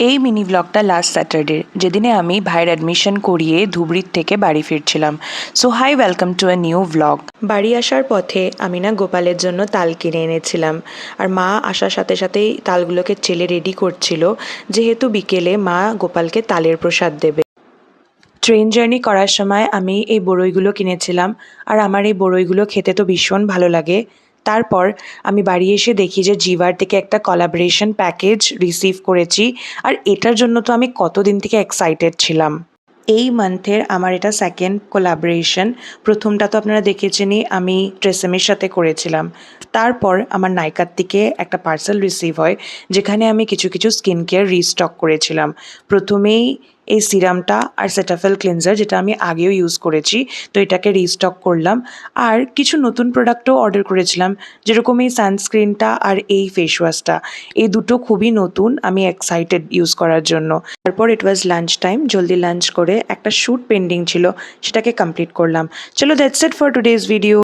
এই মিনি ব্লগটা last Saturday, যেদিনে আমি ভাইয়ের অ্যাডমিশন করিয়ে ধুবড়ির থেকে বাড়ি ফিরছিলাম। So hi, welcome to a new blog. বাড়ি আসার পথে আমি না গোপালের জন্য তাল কিনে এনেছিলাম, আর মা আসার সাথে সাথেই তালগুলোকে চেলে রেডি করছিল, যেহেতু বিকেলে মা গোপালকে তালের প্রসাদ দেবে। ট্রেন জার্নি করার সময় আমি এই বড়ইগুলো কিনেছিলাম, আর আমার এই বড়ইগুলো খেতে তো ভীষণ ভালো লাগে। তারপর আমি বাড়ি এসে দেখি যে জিভার থেকে একটা কোলাবোরেশন প্যাকেজ রিসিভ করেছি, আর এটার জন্য তো আমি কতদিন থেকে এক্সাইটেড ছিলাম। এই মান্থের আমার এটা সেকেন্ড কোলাবোরেশন। প্রথমটা তো আপনারা দেখেছেনই, আমি ট্রেসেমের সাথে করেছিলাম। তারপর আমার নাইকার থেকে একটা পার্সেল রিসিভ হয়, যেখানে আমি কিছু কিছু স্কিন কেয়ার রিস্টক করেছিলাম। প্রথমেই এই সিরামটা আর সেটাফেল ক্লিনজার, যেটা আমি আগেও ইউজ করেছি, তো এটাকে রিস্টক করলাম। আর কিছু নতুন প্রোডাক্টও অর্ডার করেছিলাম, যেরকম এই সানস্ক্রিনটা আর এই ফেস ওয়াশটা। এই দুটো খুবই নতুন, আমি এক্সাইটেড ইউজ করার জন্য। তারপর ইট ওয়াজ লাঞ্চ টাইম, জলদি লাঞ্চ করে একটা শ্যুট পেন্ডিং ছিল, সেটাকে কমপ্লিট করলাম। চলো, that's it for today's video.